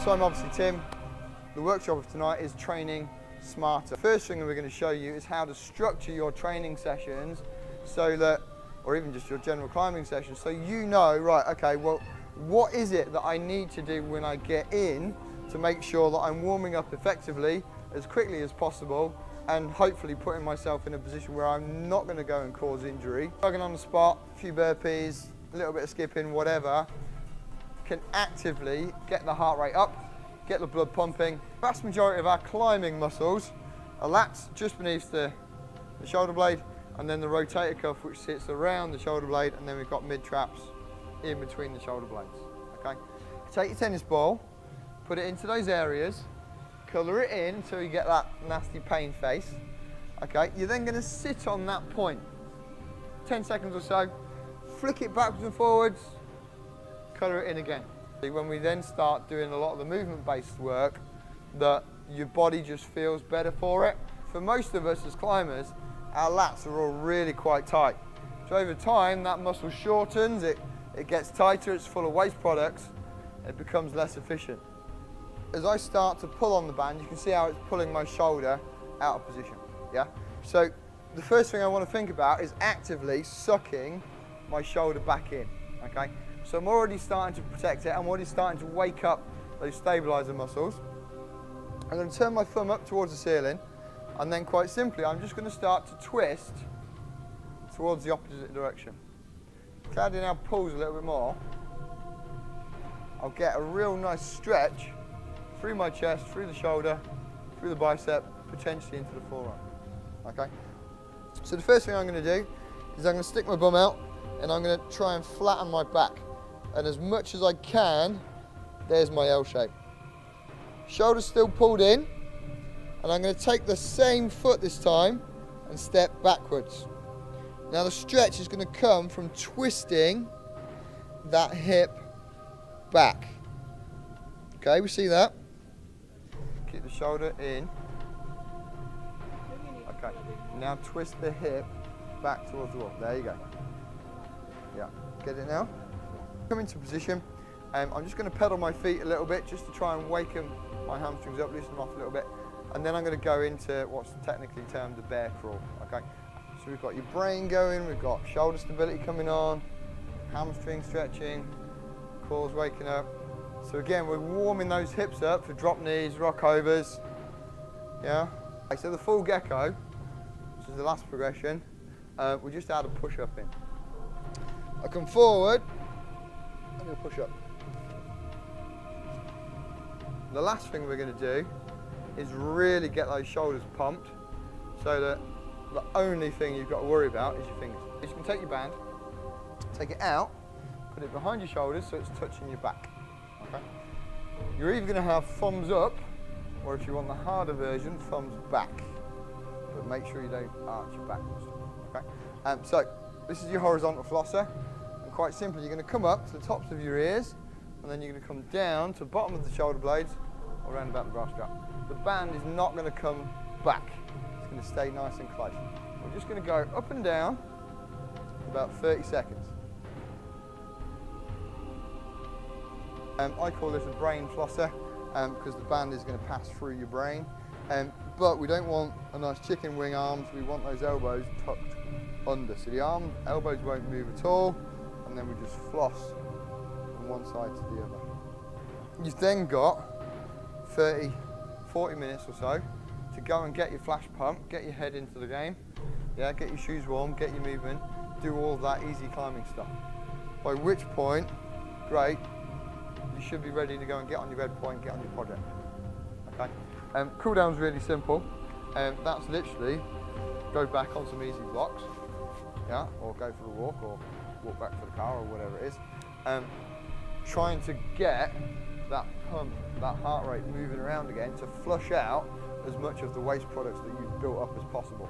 So I'm obviously Tim. The workshop of tonight is training smarter. First thing we're going to show you is how to structure your training sessions so that, or even just your general climbing sessions, so you know, right, okay, well, what is it that I need to do when I get in to make sure that I'm warming up effectively as quickly as possible and hopefully putting myself in a position where I'm not going to go and cause injury. Jogging on the spot, a few burpees, a little bit of skipping, whatever, can actively get the heart rate up, get the blood pumping. The vast majority of our climbing muscles are lats just beneath the shoulder blade, and then the rotator cuff which sits around the shoulder blade, and then we've got mid traps in between the shoulder blades. Okay, take your tennis ball, put it into those areas, colour it in until you get that nasty pain face. Okay, you're then going to sit on that point 10 seconds or so, flick it backwards and forwards, colour it in again. When we then start doing a lot of the movement-based work, that your body just feels better for it. For most of us as climbers, our lats are all really quite tight. So over time, that muscle shortens, it gets tighter, it's full of waste products, it becomes less efficient. As I start to pull on the band, you can see how it's pulling my shoulder out of position, yeah? So the first thing I want to think about is actively sucking my shoulder back in, okay? So I'm already starting to protect it, I'm already starting to wake up those stabilizer muscles. I'm going to turn my thumb up towards the ceiling, and then quite simply, I'm just going to start to twist towards the opposite direction. Claudia now pulls a little bit more. I'll get a real nice stretch through my chest, through the shoulder, through the bicep, potentially into the forearm. Okay? So the first thing I'm going to do is I'm going to stick my bum out, and I'm going to try and flatten my back. And as much as I can, there's my L shape. Shoulders still pulled in, and I'm going to take the same foot this time and step backwards. Now the stretch is going to come from twisting that hip back. Okay, we see that? Keep the shoulder in. Okay, now twist the hip back towards the wall. There you go. Yeah, get it now? Come into position. I'm just going to pedal my feet a little bit just to try and waken my hamstrings up, loosen them off a little bit. And then I'm going to go into what's technically termed a bear crawl. Okay, so we've got your brain going, we've got shoulder stability coming on, hamstring stretching, cores waking up. So again, we're warming those hips up for drop knees, rock overs. Yeah. Okay, so the full gecko, which is the last progression, we just add a push up in. I come forward, and we'll push up. The last thing we're going to do is really get those shoulders pumped so that the only thing you've got to worry about is your fingers. You can take your band, take it out, put it behind your shoulders so it's touching your back. Okay? You're either going to have thumbs up, or if you want the harder version, thumbs back. But make sure you don't arch your backwards. Okay? So this is your horizontal flosser. And quite simply, you're going to come up to the tops of your ears, and then you're going to come down to the bottom of the shoulder blades, or around about the bra strap. The band is not going to come back. It's going to stay nice and close. We're just going to go up and down for about 30 seconds. I call this a brain flosser because the band is going to pass through your brain. But we don't want a nice chicken wing arms, we want those elbows tucked under. So the elbows won't move at all, and then we just floss from one side to the other. You've then got 30, 40 minutes or so to go and get your flash pump, get your head into the game, yeah, get your shoes warm, get your movement, do all that easy climbing stuff. By which point, great, you should be ready to go and get on your red point, get on your project. Okay. Cool down's really simple. That's literally go back on some easy blocks, yeah, or go for a walk, or walk back to the car, or whatever it is. Trying to get that pump, that heart rate moving around again to flush out as much of the waste products that you've built up as possible.